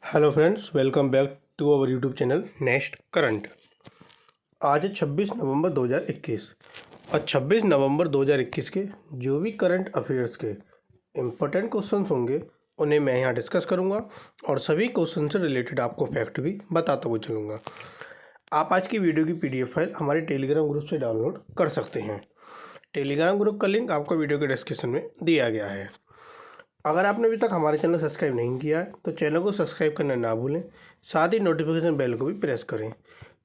Hello friends, welcome back to our YouTube channel next current. आज है 26 नवंबर 2021 और 26 नवंबर 2021 के जो भी करंट अफेयर्स के इम्पोर्टेंट क्वेश्चंस होंगे उन्हें मैं यहाँ डिस्कस करूँगा और सभी क्वेश्चन से रिलेटेड आपको फैक्ट भी बताता हुआ चलूँगा। आप आज की वीडियो की PDF फाइल हमारे टेलीग्राम ग्रुप से डाउनलोड कर सकते हैं। टेलीग्राम ग्रुप का लिंक आपको वीडियो के डिस्क्रिप्शन में दिया गया है। अगर आपने अभी तक हमारे चैनल सब्सक्राइब नहीं किया है तो चैनल को सब्सक्राइब करना ना भूलें, साथ ही नोटिफिकेशन बेल को भी प्रेस करें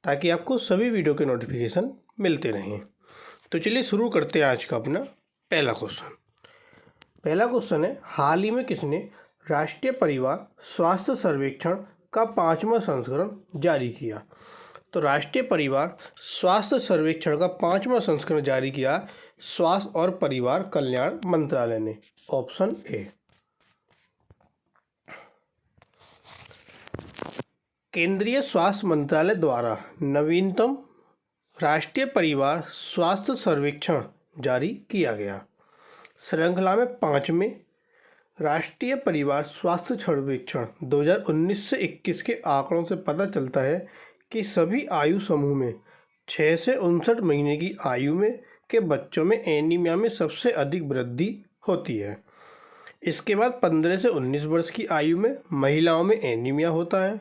ताकि आपको सभी वीडियो के नोटिफिकेशन मिलते रहें। तो चलिए शुरू करते हैं आज का अपना पहला क्वेश्चन। पहला क्वेश्चन है, हाल ही में किसने राष्ट्रीय परिवार स्वास्थ्य सर्वेक्षण का 5वां संस्करण जारी किया? तो राष्ट्रीय परिवार स्वास्थ्य सर्वेक्षण का 5वां संस्करण जारी किया स्वास्थ्य और परिवार कल्याण मंत्रालय ने। Option A. केंद्रीय स्वास्थ्य मंत्रालय द्वारा नवीनतम राष्ट्रीय परिवार स्वास्थ्य सर्वेक्षण जारी किया गया। श्रृंखला में 5वें राष्ट्रीय परिवार स्वास्थ्य सर्वेक्षण 2019 से 21 के आंकड़ों से पता चलता है कि सभी आयु समूह में 6 से 59 महीने की आयु में के बच्चों में एनीमिया में सबसे अधिक वृद्धि होती है। इसके बाद 15 से 19 वर्ष की आयु में महिलाओं में एनीमिया होता है।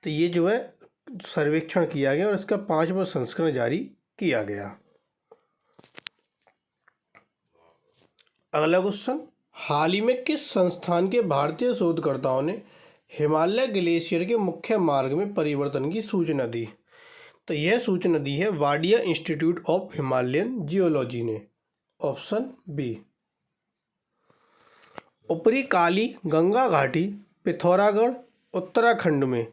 तो ये जो है सर्वेक्षण किया गया और इसका 5वां संस्करण जारी किया गया। अगला क्वेश्चन, हाल ही में किस संस्थान के भारतीय शोधकर्ताओं ने हिमालय ग्लेशियर के मुख्य मार्ग में परिवर्तन की सूचना दी? तो यह सूचना दी है Wadia institute of Himalayan geology ने। Option B. ऊपरी काली गंगा घाटी पिथौरागढ़ उत्तराखंड में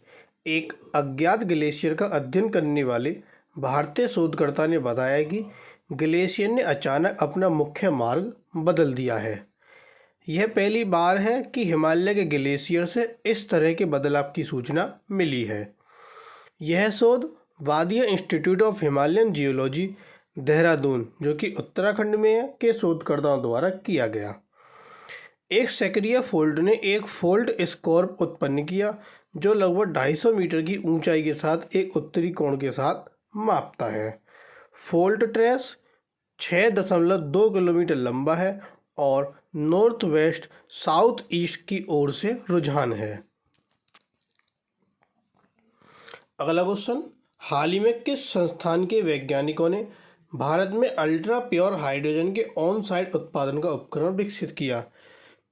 एक अज्ञात ग्लेशियर का अध्ययन करने वाले भारतीय शोधकर्ता ने बताया कि ग्लेशियर ने अचानक अपना मुख्य मार्ग बदल दिया है। यह पहली बार है कि हिमालय के ग्लेशियर से इस तरह के बदलाव की सूचना मिली है। यह शोध Wadia institute of Himalayan geology Dehradun, जो कि उत्तराखंड में है, के शोधकर्ताओं द्वारा किया गया। एक सक्रिय फोल्ड ने एक फोल्ड स्कॉर्प उत्पन्न किया जो लगभग 250 मीटर की ऊंचाई के साथ एक उत्तरी कोण के साथ मापता है। फोल्ड ट्रेस 6.2 किलोमीटर लंबा है और नॉर्थ वेस्ट साउथ ईस्ट की ओर से रुझान है। अगला क्वेश्चन, हाल ही में किस संस्थान के वैज्ञानिकों ने भारत में अल्ट्रा प्योर हाइड्रोजन के ऑन साइट उत्पादन का उपकरण विकसित किया?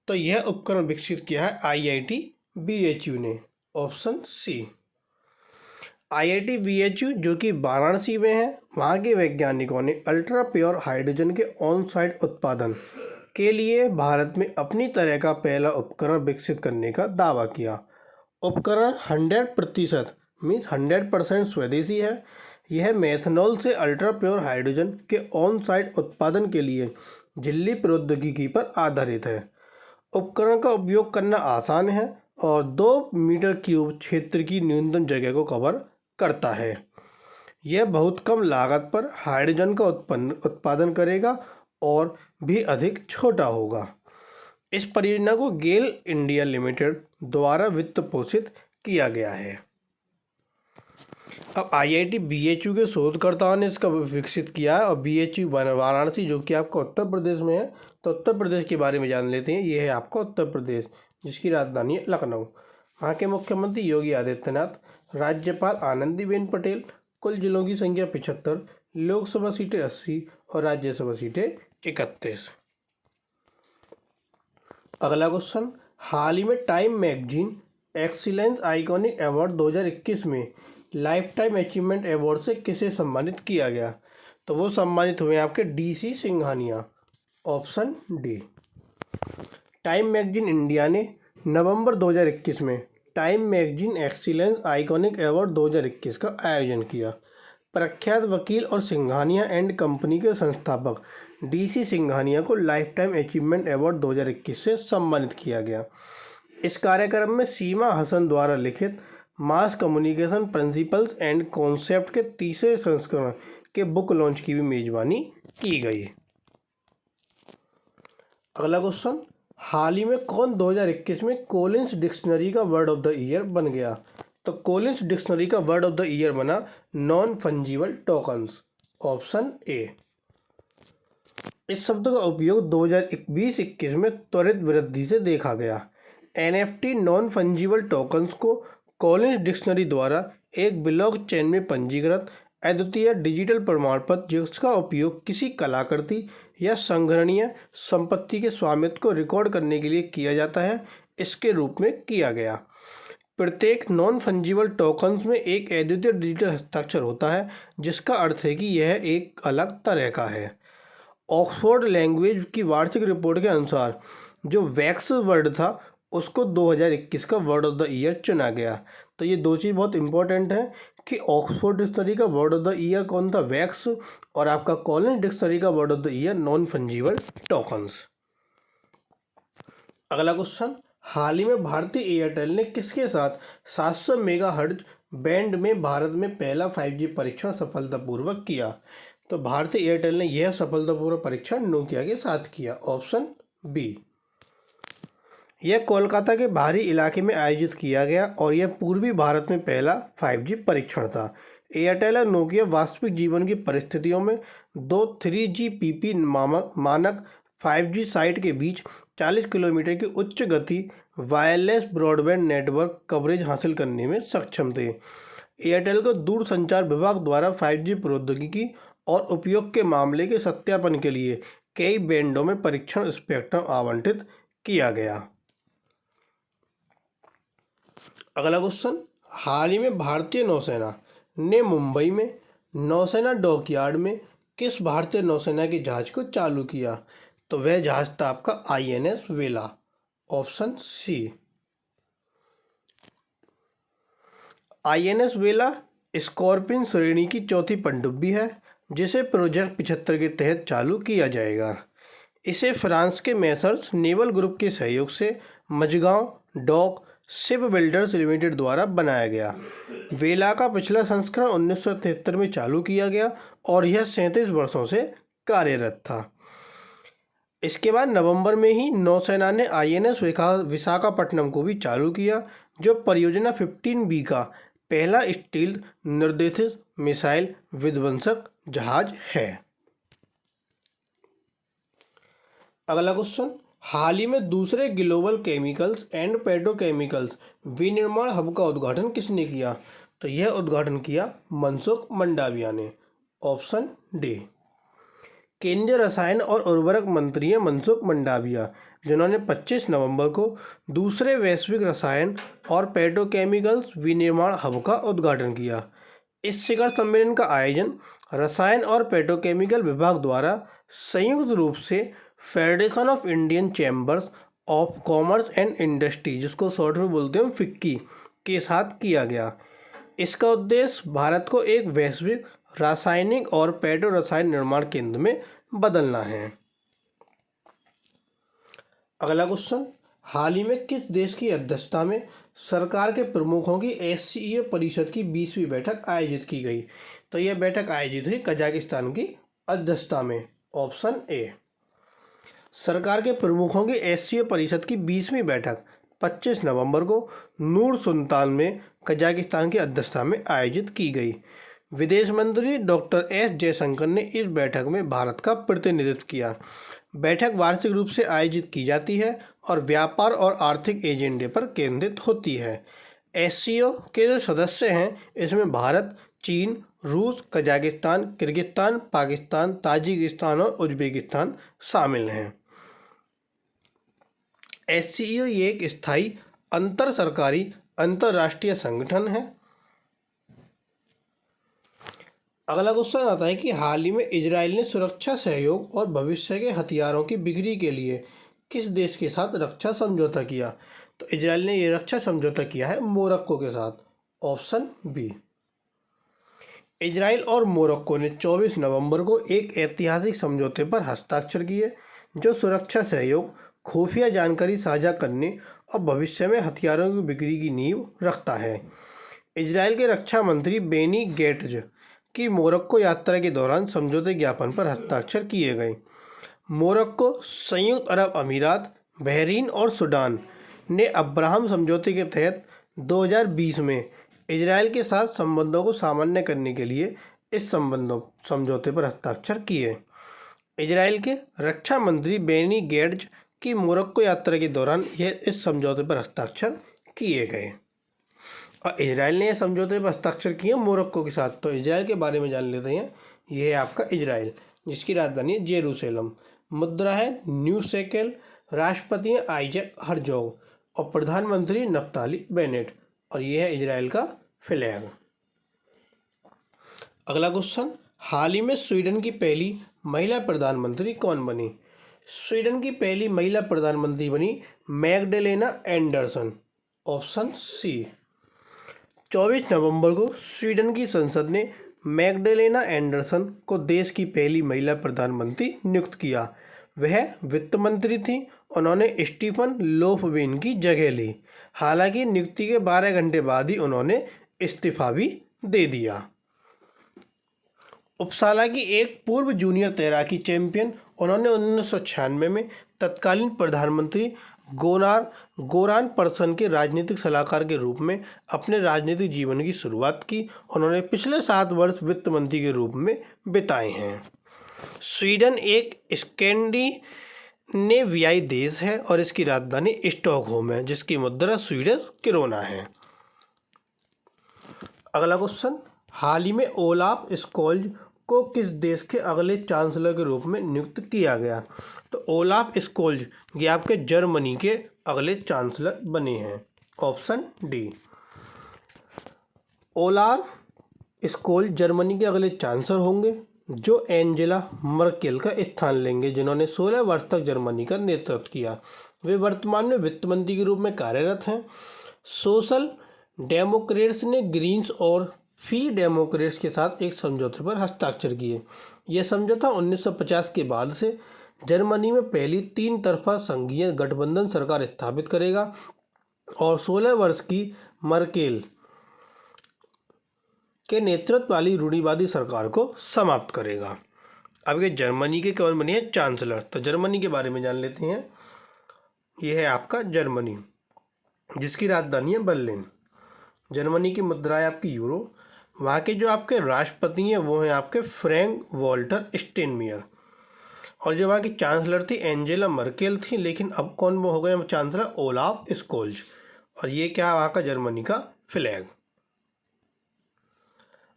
तो यह उपकरण विकसित किया है IIT BHU ने। Option C. IIT BHU जो कि वाराणसी में है, वहाँ के वैज्ञानिकों ने अल्ट्रा प्योर हाइड्रोजन के ऑन साइट उत्पादन के लिए भारत में अपनी तरह का पहला उपकरण विकसित करने का दावा किया। उपकरण 100% मीन्स 100% स्वदेशी है। यह मेथनॉल से अल्ट्रा प्योर हाइड्रोजन के ऑन साइट उत्पादन के लिए झिल्ली प्रौद्योगिकी पर आधारित है। उपकरण का उपयोग करना आसान है और 2 मीटर क्यूब क्षेत्र की न्यूनतम जगह को कवर करता है। यह बहुत कम लागत पर हाइड्रोजन का उत्पादन करेगा और भी अधिक छोटा होगा। इस परियोजना को गेल इंडिया लिमिटेड द्वारा वित्त पोषित किया गया है। अब IIT BHU के शोधकर्ताओं ने इसका विकसित किया है और BHU वाराणसी, जो कि आपका उत्तर प्रदेश में है, तो उत्तर प्रदेश के बारे में जान लेते हैं। ये है आपका उत्तर प्रदेश, जिसकी राजधानी है लखनऊ। वहाँ के मुख्यमंत्री योगी आदित्यनाथ, राज्यपाल आनंदीबेन पटेल। कुल जिलों की संख्या 75, लोकसभा सीटें 80 और राज्यसभा सीटें 31। अगला क्वेश्चन, हाल ही में time magazine excellence iconic award 2021 में लाइफ टाइम अचीवमेंट अवार्ड से किसे सम्मानित किया गया? तो वो सम्मानित हुए आपके DC Singhania. Option D. Time magazine India ने नवंबर 2021 में time magazine excellence iconic award 2021 का आयोजन किया। प्रख्यात वकील और सिंघानिया एंड कंपनी के संस्थापक DC सिंघानिया को लाइफ टाइम अचीवमेंट अवार्ड 2021 से सम्मानित किया गया। इस कार्यक्रम में सीमा हसन द्वारा लिखित mass communication principles and concept के तीसरे संस्करण के बुक लॉन्च की भी मेजबानी की गई। अगला क्वेश्चन, हाल ही में कौन 2021 में कोलिंस डिक्शनरी का वर्ड ऑफ द ईयर बन गया? तो कोलिंस डिक्शनरी का वर्ड ऑफ द ईयर बना non fungible tokens, option A. इस शब्द का उपयोग 2020-21 में त्वरित वृद्धि से देखा गया। एनएफटी नॉन फंजिबल टोकन्स को कोलिंस डिक्शनरी द्वारा एक ब्लॉकचेन में पंजीकृत अद्वितीय डिजिटल प्रमाण पत्र जिसका उपयोग किसी कलाकृति या संग्रहणीय संपत्ति के स्वामित्व को रिकॉर्ड करने के लिए किया जाता है, इसके रूप में किया गया। प्रत्येक नॉन फंजिबल टोकन्स में एक अद्वितीय डिजिटल हस्ताक्षर होता है, जिसका अर्थ है कि यह एक अलग तरह का है। ऑक्सफोर्ड लैंग्वेज की वार्षिक रिपोर्ट के अनुसार जो वैक्स वर्ड था उसको 2021 का वर्ड ऑफ द ईयर चुना गया। तो ये दो चीज़ बहुत इंपॉर्टेंट है कि ऑक्सफोर्ड डिक्शनरी का वर्ड ऑफ द ईयर कौन था? वैक्स। और आपका कॉलिंस डिक्शनरी का word of the year non fungible tokens. अगला क्वेश्चन, हाल ही में भारतीय एयरटेल ने किसके साथ 700 मेगाहर्ट्ज बैंड में भारत में पहला 5G परीक्षण सफलतापूर्वक किया? तो भारतीय एयरटेल ने यह सफलतापूर्वक परीक्षण नोकिया के साथ किया, ऑप्शन बी। यह कोलकाता के बाहरी इलाके में आयोजित किया गया और यह पूर्वी भारत में पहला 5G परीक्षण था। एयरटेल और नोकिया वास्तविक जीवन की परिस्थितियों में दो 3GPP मानक 5G साइट के बीच 40 किलोमीटर की उच्च गति वायरलेस ब्रॉडबैंड नेटवर्क कवरेज हासिल करने में सक्षम थे। एयरटेल को दूरसंचार विभाग द्वारा 5G प्रौद्योगिकी और उपयोग के मामले के सत्यापन के लिए कई बैंडों में परीक्षण स्पेक्ट्रम आवंटित किया गया। अगला क्वेश्चन, हाल ही में भारतीय नौसेना ने मुंबई में नौसेना डॉकयार्ड में किस भारतीय नौसेना के जहाज को चालू किया? तो वह जहाज था आपका INS वेला, ऑप्शन सी। INS वेला स्कॉर्पिन श्रेणी की चौथी पनडुब्बी है जिसे प्रोजेक्ट 75 के तहत चालू किया जाएगा। इसे फ्रांस के मैसर्स नेवल ग्रुप के सहयोग से Mazagon dock ship builders limited द्वारा बनाया गया। वेला का पिछला संस्करण 1973 में चालू किया गया और यह 37 वर्षों से कार्यरत था। इसके बाद नवंबर में ही नौसेना ने INS विशाखापट्टनम को भी चालू किया, जो परियोजना 15B का पहला स्टील्थ निर्देशित मिसाइल विध्वंसक जहाज है। अगला क्वेश्चन, हाल ही में दूसरे ग्लोबल केमिकल्स एंड पेट्रोकेमिकल्स विनिर्माण हब का उद्घाटन किसने किया? तो यह उद्घाटन किया मनसुख मंडाविया ने, ऑप्शन डी। केंद्रीय रसायन और उर्वरक मंत्री हैं मनसुख मंडाविया, जिन्होंने 25 नवंबर को दूसरे वैश्विक रसायन और पेट्रोकेमिकल्स विनिर्माण हब का उद्घाटन किया। इस शिखर सम्मेलन का आयोजन रसायन और पेट्रोकेमिकल विभाग द्वारा संयुक्त रूप से federation of Indian chambers of commerce and industry, जिसको शॉर्ट में बोलते हैं फिक्की, के साथ किया गया। इसका उद्देश्य भारत को एक वैश्विक रासायनिक और पेट्रो रसायन निर्माण केंद्र में बदलना है। अगला क्वेश्चन, हाल ही में किस देश की अध्यक्षता में सरकार के प्रमुखों की SCO परिषद की 20वीं बैठक आयोजित की गई? तो यह बैठक आयोजित हुई कजाकिस्तान की अध्यक्षता में, ऑप्शन ए। सरकार के प्रमुखों की SCO परिषद की 20वीं बैठक 25 नवंबर को नूर सुल्तान में कजाकिस्तान की अध्यक्षता में आयोजित की गई। विदेश मंत्री डॉक्टर S जयशंकर ने इस बैठक में भारत का प्रतिनिधित्व किया। बैठक वार्षिक रूप से आयोजित की जाती है और व्यापार और आर्थिक एजेंडे पर केंद्रित होती है। SCO के जो सदस्य हैं इसमें भारत, चीन, रूस, कजाकिस्तान, किर्गिस्तान, पाकिस्तान, ताजिकिस्तान और उज्बेकिस्तान शामिल हैं। SCO ये एक स्थायी अंतर सरकारी अंतर्राष्ट्रीय संगठन है। अगला क्वेश्चन आता है कि हाल ही में इजराइल ने सुरक्षा सहयोग और भविष्य के हथियारों की बिक्री के लिए किस देश के साथ रक्षा समझौता किया? तो इजराइल ने यह रक्षा समझौता किया है मोरक्को के साथ, ऑप्शन बी। इजराइल और मोरक्को ने 24 नवंबर को एक ऐतिहासिक समझौते पर हस्ताक्षर किए जो सुरक्षा सहयोग, खुफिया जानकारी साझा करने और भविष्य में हथियारों की बिक्री की नींव रखता है। इजराइल के रक्षा मंत्री बेनी गैट्ज की मोरक्को यात्रा के दौरान समझौते ज्ञापन पर हस्ताक्षर किए गए। मोरक्को, संयुक्त अरब अमीरात, बहरीन और सूडान ने अब्राहम समझौते के तहत 2020 में इजराइल के साथ संबंधों को सामान्य करने के लिए इस समझौते पर हस्ताक्षर किए। इजराइल के रक्षा मंत्री बेनी गेट्ज की मोरक्को यात्रा के दौरान इस समझौते पर हस्ताक्षर किए गए और इजराइल ने यह समझौते पर हस्ताक्षर किए मोरक्को के साथ। तो इजराइल के बारे में जान लेते हैं। यह है आपका इजराइल, जिसकी राजधानी है जेरूसलम। मुद्रा है न्यू शेकेल। राष्ट्रपति हैं आइजैक हर्जोग और प्रधानमंत्री नफ्ताली बेनेट। और यह है इजराइल का फ्लैग। अगला क्वेश्चन, हाल ही में स्वीडन की पहली महिला प्रधानमंत्री कौन बनी? स्वीडन की पहली महिला प्रधानमंत्री बनी मैग्डलेना एंडरसन। Option C. 24 नवंबर को स्वीडन की संसद ने मैग्डलेना एंडरसन को देश की पहली महिला प्रधानमंत्री नियुक्त किया। वह वित्त मंत्री थी। उन्होंने स्टीफन लोफवेन की जगह ली। हालांकि नियुक्ति के 12 घंटे बाद ही उन्होंने इस्तीफा भी दे दिया। उपसाला की एक पूर्व जूनियर तैराकी चैंपियन, उन्होंने 1996 में तत्कालीन प्रधानमंत्री गोरान परसन के राजनीतिक सलाहकार के रूप में अपने राजनीतिक जीवन की शुरुआत की। उन्होंने पिछले 7 वर्ष वित्त मंत्री के रूप में बिताए हैं। स्वीडन एक स्कैंडिनेवियाई देश है और इसकी राजधानी स्टॉकहोम है, जिसकी मुद्रा स्वीडिश क्रोना है। अगला क्वेश्चन, हाल ही में ओलाफ स्कोल्ज को किस देश के अगले चांसलर के रूप में नियुक्त किया गया? तो ओलाफ स्कोल्ज ये आपके जर्मनी के अगले चांसलर बने हैं। Option D. Olaf Scholz Germany के अगले चांसलर होंगे जो एंजेला मर्केल का स्थान लेंगे, जिन्होंने 16 वर्ष तक जर्मनी का नेतृत्व किया। वे वर्तमान में वित्त मंत्री के रूप में कार्यरत हैं। सोशल डेमोक्रेट्स ने ग्रीन्स और फ्री डेमोक्रेट्स के साथ एक समझौते पर हस्ताक्षर किए। यह समझौता 1950 के बाद से जर्मनी में पहली 3 तरफा संघीय गठबंधन सरकार स्थापित करेगा और 16 वर्ष की मर्केल के नेतृत्व वाली रूढ़िवादी सरकार को समाप्त करेगा। अब ये जर्मनी के कौन बने हैं? चांसलर। तो जर्मनी के बारे में जान लेते हैं। यह है आपका जर्मनी, जिसकी राजधानी है बर्लिन। जर्मनी की मुद्रा है आपकी यूरो। वहाँ के जो आपके राष्ट्रपति हैं वो हैं आपके फ्रैंक वॉल्टर स्टेनमेयर। और जो वहाँ की चांसलर थी एंजेला मर्केल थी, लेकिन अब कौन वो हो गए चांसलर? Olaf Scholz. और ये क्या है? वहाँ का जर्मनी का फ्लैग।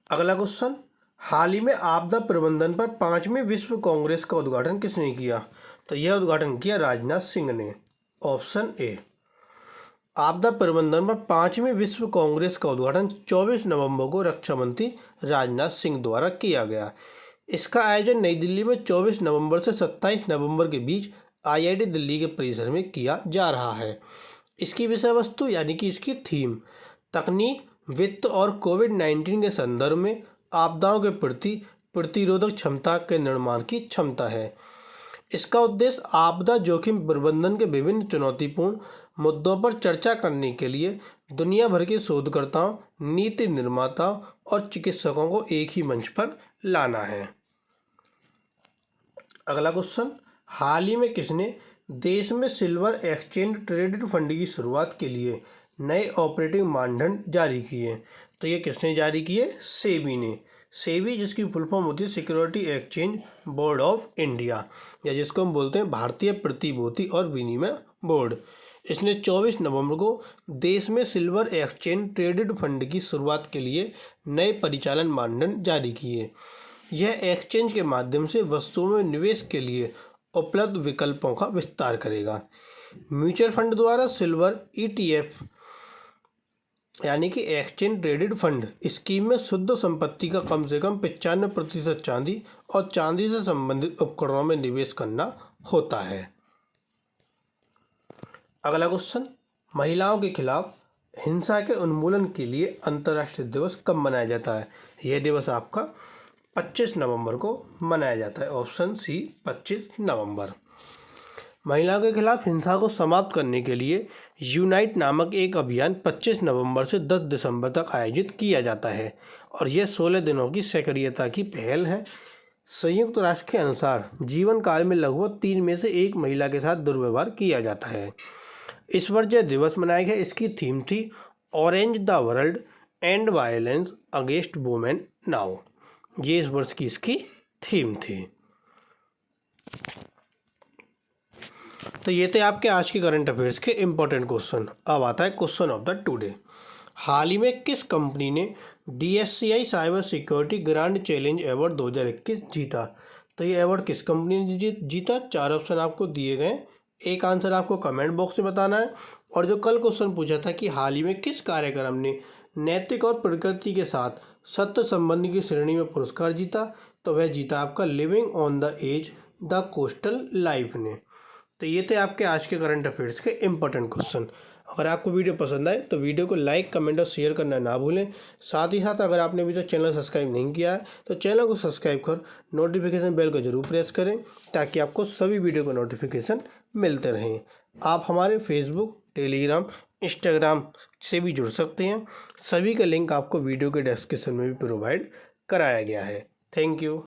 अगला क्वेश्चन, हाल ही में आपदा प्रबंधन पर 5वीं विश्व कांग्रेस का उद्घाटन किसने किया? तो यह उद्घाटन किया राजनाथ सिंह ने। Option A. आपदा प्रबंधन पर 5वीं विश्व कांग्रेस का उद्घाटन 24 नवंबर को रक्षा मंत्री राजनाथ सिंह द्वारा किया गया। इसका आयोजन नई दिल्ली में 24 नवंबर से 27 नवंबर के बीच IIT दिल्ली के परिसर में किया जा रहा है। इसकी विषय वस्तु यानी कि इसकी थीम तकनीक, वित्त और कोविड-19 के संदर्भ में आपदाओं के प्रति प्रतिरोधक क्षमता के निर्माण की क्षमता है। इसका उद्देश्य आपदा जोखिम प्रबंधन के विभिन्न चुनौतीपूर्ण मुद्दों पर चर्चा करने के लिए दुनिया भर के शोधकर्ताओं, नीति निर्माताओं और चिकित्सकों को एक ही मंच पर लाना है। अगला क्वेश्चन, हाल ही में किसने देश में सिल्वर एक्सचेंज ट्रेडेड फंड की शुरुआत के लिए नए ऑपरेटिंग मानदंड जारी किए? तो ये किसने जारी किए? सेबी ने। सेबी जिसकी फुल फॉर्म होती है security exchange board of India, या जिसको हम बोलते हैं भारतीय प्रतिभूति और विनिमय बोर्ड। इसने 24 नवंबर को देश में सिल्वर एक्सचेंज ट्रेडेड फंड की शुरुआत के लिए नए परिचालन मानदंड जारी किए। यह एक्सचेंज के माध्यम से वस्तुओं में निवेश के लिए उपलब्ध विकल्पों का विस्तार करेगा। म्यूचुअल फंड द्वारा सिल्वर ETF यानी कि एक्सचेंज ट्रेडेड फंड स्कीम में शुद्ध संपत्ति का कम से कम 95% चांदी और चांदी से संबंधित उपकरणों में निवेश करना होता है। अगला क्वेश्चन, महिलाओं के खिलाफ हिंसा के उन्मूलन के लिए अंतर्राष्ट्रीय दिवस कब मनाया जाता है? यह दिवस आपका 25 नवंबर को मनाया जाता है। ऑप्शन सी 25 नवंबर। महिलाओं के खिलाफ हिंसा को समाप्त करने के लिए यूनाइट नामक एक अभियान 25 नवंबर से 10 दिसंबर तक आयोजित किया जाता है और यह 16 दिनों की सक्रियता की पहल है। संयुक्त राष्ट्र के अनुसार जीवन काल में लगभग 3 में से 1 महिला के साथ दुर्व्यवहार किया जाता है। इस वर्ष जो दिवस मनाया गया, इसकी थीम थी orange the world and violence against women now. ये इस वर्ष की इसकी थीम थी। तो ये थे आपके आज के करंट अफेयर्स के इम्पोर्टेंट क्वेश्चन। अब आता है क्वेश्चन ऑफ द टुडे। हाल ही में किस कंपनी ने DSCI cyber security grand challenge award 2021 जीता? तो ये अवार्ड किस कंपनी ने जीता? 4 ऑप्शन आपको दिए गए, एक आंसर आपको कमेंट बॉक्स में बताना है। और जो कल क्वेश्चन पूछा था कि हाल ही में किस कार्यक्रम ने नैतिक और प्रकृति के साथ सत्य संबंधी की श्रेणी में पुरस्कार जीता? तो वह जीता आपका living on the edge the coastal life ने। तो ये थे आपके आज के करंट अफेयर्स के इम्पोर्टेंट क्वेश्चन। अगर आपको वीडियो पसंद आए तो वीडियो को लाइक, कमेंट और शेयर करना ना भूलें। साथ ही साथ अगर आपने अभी तक चैनल सब्सक्राइब नहीं किया है तो चैनल को सब्सक्राइब कर नोटिफिकेशन बेल को जरूर प्रेस करें, ताकि आपको सभी वीडियो का नोटिफिकेशन मिलते रहें। आप हमारे फेसबुक, टेलीग्राम, इंस्टाग्राम से भी जुड़ सकते हैं। सभी का लिंक आपको वीडियो के डिस्क्रिप्शन में भी प्रोवाइड कराया गया है। Thank you.